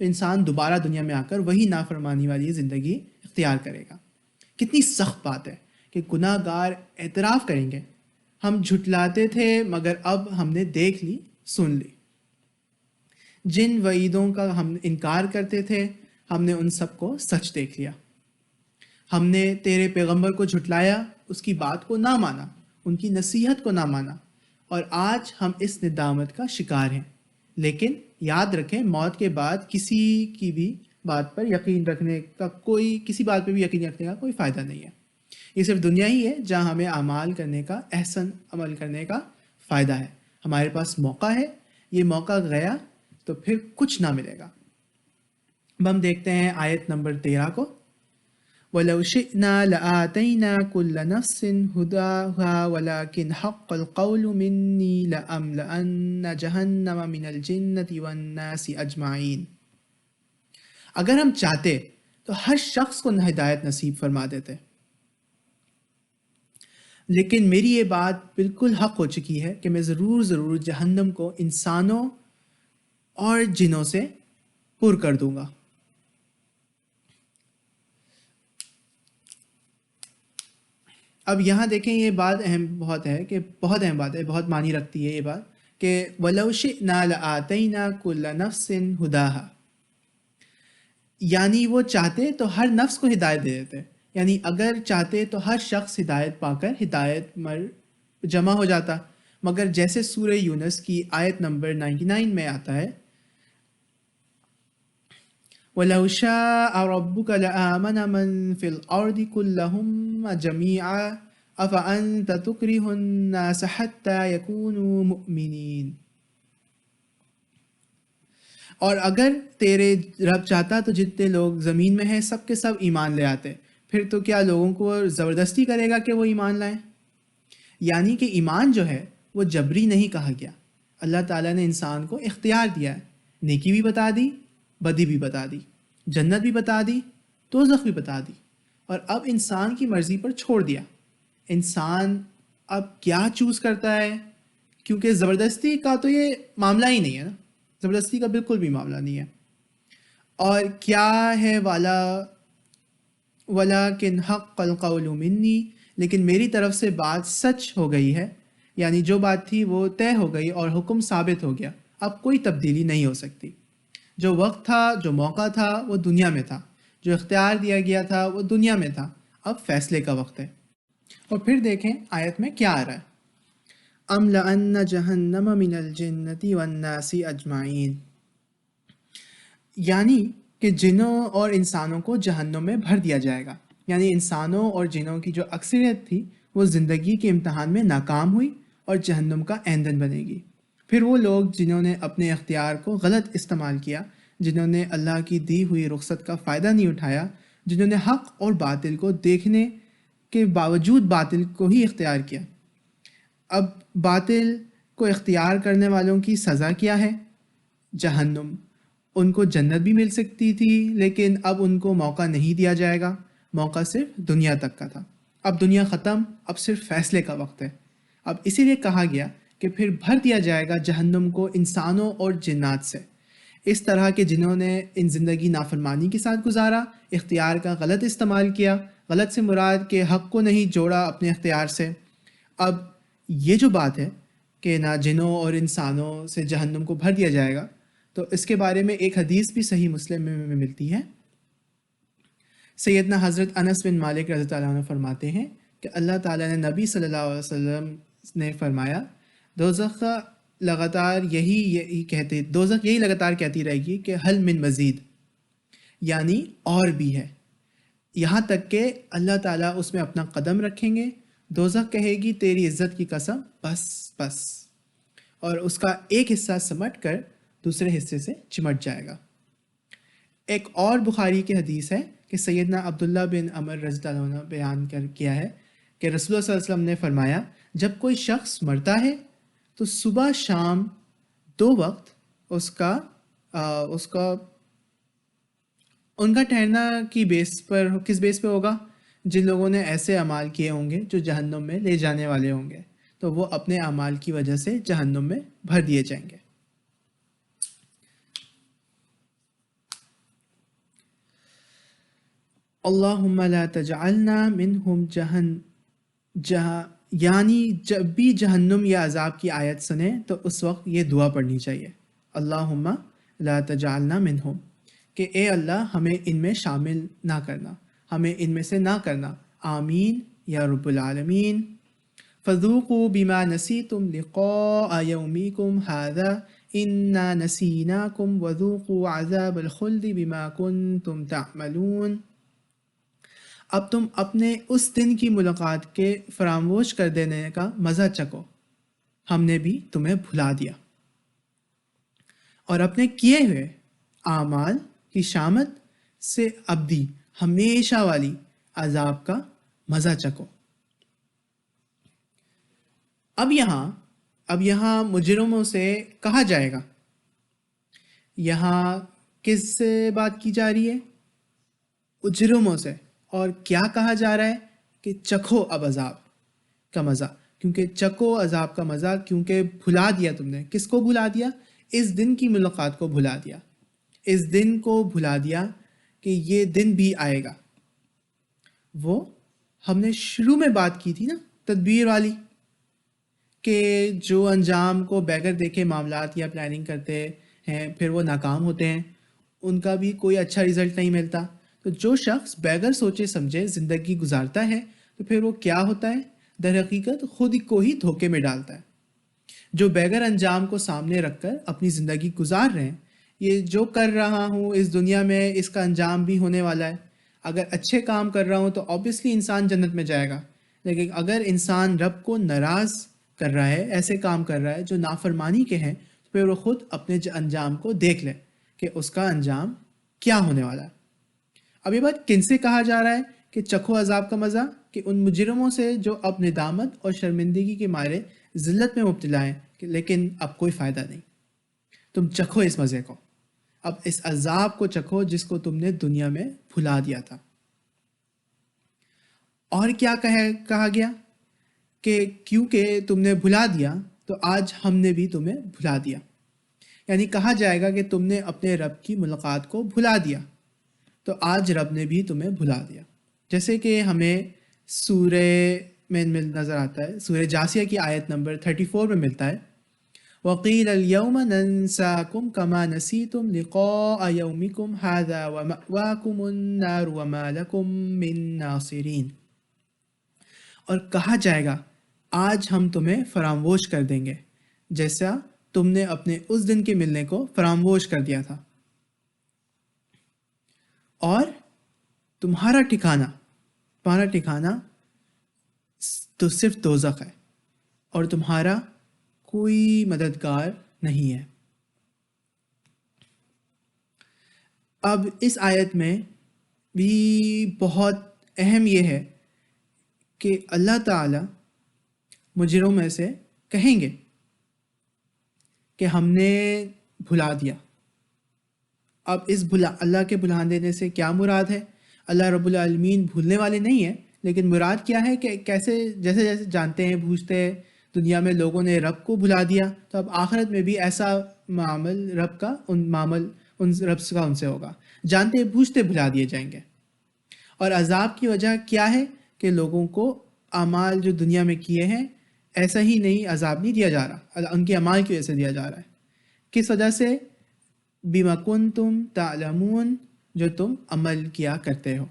انسان دوبارہ دنیا میں آ کر وہی نافرمانی والی زندگی اختیار کرے گا۔ کتنی سخت بات ہے کہ گناہ گار اعتراف کریں گے، ہم جھٹلاتے تھے مگر اب ہم نے دیکھ لی، سن لی۔ جن وعیدوں کا ہم انکار کرتے تھے ہم نے ان سب کو سچ دیکھ لیا۔ ہم نے تیرے پیغمبر کو جھٹلایا، اس کی بات کو نہ مانا، ان کی نصیحت کو نہ مانا، اور آج ہم اس ندامت کا شکار ہیں۔ لیکن یاد رکھیں، موت کے بعد کسی کی بھی بات پر یقین رکھنے کا کسی بات پہ بھی یقین رکھنے کا کوئی فائدہ نہیں ہے۔ یہ صرف دنیا ہی ہے جہاں ہمیں اعمال کرنے کا، احسن عمل کرنے کا فائدہ ہے۔ ہمارے پاس موقع ہے، یہ موقع گیا تو پھر کچھ نہ ملے گا۔ اب ہم دیکھتے ہیں آیت نمبر 13 کو۔ وَلَوْ شِئْنَا لَآتَيْنَا كُلَّ نَفْسٍ هُدَاهَا وَلَكِنْ حَقَّ الْقَوْلُ مِنِّي لَأَمْلَأَنَّ جَهَنَّمَ مِنَ الْجِنَّةِ وَالنَّاسِ أَجْمَعِينَ۔ اگر ہم چاہتے تو ہر شخص کو ہدایت نصیب فرما دیتے، لیکن میری یہ بات بالکل حق ہو چکی ہے کہ میں ضرور جہنم کو انسانوں اور جنوں سے پر کر دوں گا۔ اب یہاں دیکھیں، یہ بات بہت اہم بات ہے، بہت معنی رکھتی ہے یہ بات کہ وَلَوْ شِئْنَا لَآتَيْنَا كُلَّ نَفْسٍ هُدَاهَا، یعنی وہ چاہتے تو ہر نفس کو ہدایت دے دیتے، یعنی اگر چاہتے تو ہر شخص ہدایت پا کر ہدایت مر جمع ہو جاتا، مگر جیسے سورہ یونس کی آیت نمبر 99 میں آتا ہے، وَلَوْ شَاءَ رَبُّكَ لَآمَنَ مَن فِي الْأَرْضِ كُلُّهُمْ جَمِيعًا أَفَأَنْتَ تُكْرِهُ النَّاسَ حَتَّى يَكُونُوا مُؤْمِنِينَ۔ اور اگر تیرے رب چاہتا تو جتنے لوگ زمین میں ہیں سب کے سب ایمان لے آتے، پھر تو کیا لوگوں کو زبردستی کرے گا کہ وہ ایمان لائیں؟ یعنی کہ ایمان جو ہے وہ جبری نہیں کہا گیا، اللہ تعالیٰ نے انسان کو اختیار دیا ہے، نیکی بھی بتا دی، بدی بھی بتا دی، جنت بھی بتا دی، دوزخ بھی بتا دی، اور اب انسان کی مرضی پر چھوڑ دیا۔ انسان اب کیا چوز کرتا ہے، کیونکہ زبردستی کا تو یہ معاملہ ہی نہیں ہے نا، زبردستی کا بالکل بھی معاملہ نہیں ہے۔ اور کیا ہے وَلَٰكِنْ حَقَّ الْقَوْلُ مِنِّي، لیکن میری طرف سے بات سچ ہو گئی ہے، یعنی جو بات تھی وہ طے ہو گئی اور حکم ثابت ہو گیا، اب کوئی تبدیلی نہیں ہو سکتی۔ جو وقت تھا، جو موقع تھا وہ دنیا میں تھا، جو اختیار دیا گیا تھا وہ دنیا میں تھا، اب فیصلے کا وقت ہے۔ اور پھر دیکھیں آیت میں کیا آ رہا ہے، أَمْلَأَنَّ جَهَنَّمَ مِنَ الْجِنَّةِ وَالنَّاسِ أَجْمَعِينَ، یعنی کہ جنوں اور انسانوں کو جہنم میں بھر دیا جائے گا۔ یعنی انسانوں اور جنوں کی جو اکثریت تھی وہ زندگی کے امتحان میں ناکام ہوئی اور جہنم کا ایندھن بنے گی۔ پھر وہ لوگ جنہوں نے اپنے اختیار کو غلط استعمال کیا، جنہوں نے اللہ کی دی ہوئی رخصت کا فائدہ نہیں اٹھایا، جنہوں نے حق اور باطل کو دیکھنے کے باوجود باطل کو ہی اختیار کیا، اب باطل کو اختیار کرنے والوں کی سزا کیا ہے؟ جہنم۔ ان کو جنت بھی مل سکتی تھی لیکن اب ان کو موقع نہیں دیا جائے گا، موقع صرف دنیا تک کا تھا، اب دنیا ختم، اب صرف فیصلے کا وقت ہے۔ اب اسی لیے کہا گیا کہ پھر بھر دیا جائے گا جہنم کو انسانوں اور جنات سے، اس طرح کے جنہوں نے ان زندگی نافرمانی کے ساتھ گزارا، اختیار کا غلط استعمال کیا، غلط سے مراد کہ حق کو نہیں جوڑا اپنے اختیار سے۔ اب یہ جو بات ہے کہ نہ جنوں اور انسانوں سے جہنم کو بھر دیا جائے گا، تو اس کے بارے میں ایک حدیث بھی صحیح مسلم میں ملتی ہے۔ سیدنا حضرت انس بن مالک رضی اللہ عنہ فرماتے ہیں کہ اللہ تعالیٰ نے نبی صلی اللہ علیہ وسلم نے فرمایا، دوزخ یہی لگاتار کہتی رہے گی کہ حل من مزید، یعنی اور بھی ہے، یہاں تک کہ اللہ تعالیٰ اس میں اپنا قدم رکھیں گے، دوزخ کہے گی تیری عزت کی قسم، بس بس، اور اس کا ایک حصہ سمٹ کر دوسرے حصے سے چمٹ جائے گا۔ ایک اور بخاری کی حدیث ہے کہ سیدنا عبداللہ بن عمر رضی اللہ عنہ بیان کیا ہے کہ رسول اللہ صلی اللہ علیہ وسلم نے فرمایا، جب کوئی شخص مرتا ہے تو صبح شام 2 وقت ان کا ٹھہرنا کس بیس پہ ہوگا؟ جن لوگوں نے ایسے اعمال کیے ہوں گے جو جہنم میں لے جانے والے ہوں گے، تو وہ اپنے اعمال کی وجہ سے جہنم میں بھر دیے جائیں گے۔ اللہم لا تجعلنا منہم یعنی جب بھی جہنم یا عذاب کی آیت سنیں تو اس وقت یہ دعا پڑھنی چاہیے، اللہم لا تجعلنا منہم، کہ اے اللہ ہمیں ان میں شامل نہ کرنا، ہمیں ان میں سے نہ کرنا، آمین یا رب العالمین۔ فذوقوا بما نسیتم لقاء یومیکم ھذا انا نسیناکم وذوقوا عذاب الخلد بما کنتم تعملون۔ اب تم اپنے اس دن کی ملاقات کے فراموش کر دینے کا مزہ چکو، ہم نے بھی تمہیں بھلا دیا، اور اپنے کیے ہوئے اعمال کی شامت سے ابدی ہمیشہ والی عذاب کا مزہ چکو۔ اب یہاں مجرموں سے کہا جائے گا، یہاں کس سے بات کی جا رہی ہے؟ مجرموں سے۔ اور کیا کہا جا رہا ہے؟ کہ چکھو اب عذاب کا مزہ، کیونکہ چکھو عذاب کا مزہ، کیونکہ بھلا دیا تم نے۔ کس کو بھلا دیا؟ اس دن کی ملاقات کو بھلا دیا، اس دن کو بھلا دیا کہ یہ دن بھی آئے گا۔ وہ ہم نے شروع میں بات کی تھی نا، تدبیر والی، کہ جو انجام کو بغیر دیکھے معاملات یا پلاننگ کرتے ہیں پھر وہ ناکام ہوتے ہیں، ان کا بھی کوئی اچھا رزلٹ نہیں ملتا۔ تو جو شخص بغیر سوچے سمجھے زندگی گزارتا ہے تو پھر وہ کیا ہوتا ہے؟ در حقیقت خود کو ہی دھوکے میں ڈالتا ہے۔ جو بغیر انجام کو سامنے رکھ کر اپنی زندگی گزار رہے ہیں، یہ جو کر رہا ہوں اس دنیا میں اس کا انجام بھی ہونے والا ہے، اگر اچھے کام کر رہا ہوں تو اوبیسلی انسان جنت میں جائے گا، لیکن اگر انسان رب کو ناراض کر رہا ہے، ایسے کام کر رہا ہے جو نافرمانی کے ہیں، تو پھر وہ خود اپنے انجام کو دیکھ لے کہ اس کا انجام کیا ہونے والا ہے۔ اب یہ بات کن سے کہا جا رہا ہے کہ چکھو عذاب کا مزہ؟ کہ ان مجرموں سے جو اب ندامت اور شرمندگی کے مارے ذلت میں مبتلا ہیں، لیکن اب کوئی فائدہ نہیں، تم چکھو اس مزے کو، اب اس عذاب کو چکھو جس کو تم نے دنیا میں بھلا دیا تھا۔ اور کیا کہا گیا؟ کہ کیونکہ تم نے بھلا دیا تو آج ہم نے بھی تمہیں بھلا دیا، یعنی کہا جائے گا کہ تم نے اپنے رب کی ملاقات کو بھلا دیا تو آج رب نے بھی تمہیں بھلا دیا۔ جیسے کہ ہمیں سورہ میں نظر آتا ہے، سورہ جاسیہ کی آیت نمبر 34 میں ملتا ہے، وَقِيلَ الْيَوْمَ نَنْسَاكُمْ كَمَا نَسِيتُمْ لِقَاءَ يَوْمِكُمْ هَذَا وَمَأْوَاكُمُ النَّارُ وَمَا لَكُمْ مِن نَاصِرِينَ۔ اور کہا جائے گا آج ہم تمہیں فراموش کر دیں گے جیسا تم نے اپنے اس دن کے ملنے کو فراموش کر دیا تھا، اور تمہارا ٹھکانہ تو صرف دوزخ ہے، اور تمہارا کوئی مددگار نہیں ہے۔ اب اس آیت میں بھی بہت اہم یہ ہے کہ اللہ تعالیٰ مجرموں میں سے کہیں گے کہ ہم نے بھلا دیا۔ اب اس اللہ کے بھلا دینے سے کیا مراد ہے؟ اللہ رب العالمین بھولنے والے نہیں ہیں، لیکن مراد کیا ہے کہ کیسے جیسے جانتے ہیں بوجھتے ہیں دنیا میں لوگوں نے رب کو بھلا دیا، تو اب آخرت میں بھی ایسا معامل رب کا ان سے ہوگا، جانتے بوجھتے بھلا دیے جائیں گے۔ اور عذاب کی وجہ کیا ہے؟ کہ لوگوں کو اعمال جو دنیا میں کیے ہیں ایسا ہی نہیں عذاب نہیں دیا جا رہا، ان کے اعمال کی وجہ سے دیا جا رہا ہے۔ کس وجہ سے؟ بما کنتم تعلمون، جو تم عمل کیا کرتے ہو۔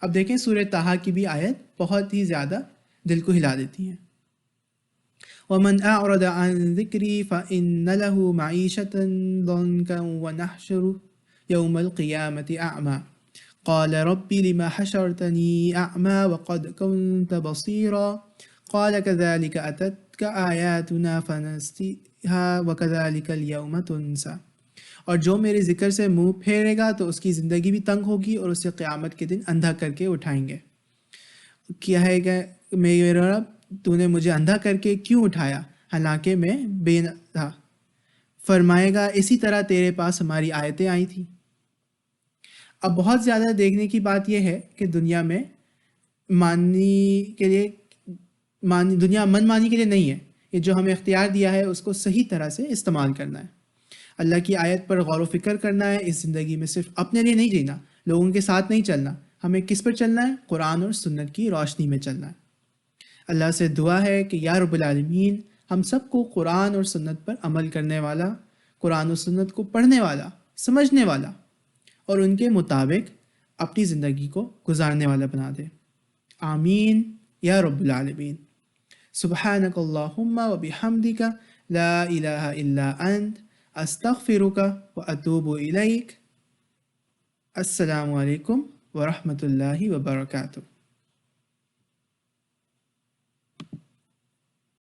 اب دیکھیں سورہ طٰہٰ کی بھی آیت بہت ہی زیادہ دل کو ہلا دیتی ہیں۔ وَمَنْ أَعْرَضَ عَنْ ذِكْرِي فَإِنَّ لَهُ مَعِيشَةً ضَنْكًا وَنَحْشُرُهُ يَوْمَ الْقِيَامَةِ أَعْمَى قَالَ رَبِّ لِمَ حَشَرْتَنِي أَعْمَى وَقَدْ كُنْتَ بَصِيرًا قَالَ كَذَلِكَ أَتَتْكَ آيَاتُنَا فَنَسِيتَهَا وَكَذَلِكَ الْيَوْمَ تُنْسَى۔ اور جو میرے ذکر سے منہ پھیرے گا تو اس کی زندگی بھی تنگ ہوگی اور اسے قیامت کے دن اندھا کر کے اٹھائیں گے۔ کیا ہے کہ میرے رب تو نے مجھے اندھا کر کے کیوں اٹھایا حالانکہ میں بے تھا؟ فرمائے گا اسی طرح تیرے پاس ہماری آیتیں آئی تھیں۔ اب بہت زیادہ دیکھنے کی بات یہ ہے کہ دنیا میں دنیا من مانی کے لیے نہیں ہے، یہ جو ہمیں اختیار دیا ہے اس کو صحیح طرح سے استعمال کرنا ہے، اللہ کی آیت پر غور و فکر کرنا ہے، اس زندگی میں صرف اپنے لیے نہیں جینا، لوگوں کے ساتھ نہیں چلنا، ہمیں کس پر چلنا ہے؟ قرآن اور سنت کی روشنی میں چلنا ہے۔ اللہ سے دعا ہے کہ یا رب العالمین ہم سب کو قرآن اور سنت پر عمل کرنے والا، قرآن و سنت کو پڑھنے والا، سمجھنے والا اور ان کے مطابق اپنی زندگی کو گزارنے والا بنا دے۔ آمین یا رب العالمین۔ سبحانک اللہم و بحمدک لا الہ الا انت استغفرک و اتوب الیک۔ السلام علیکم ورحمۃ اللہ وبرکاتہ۔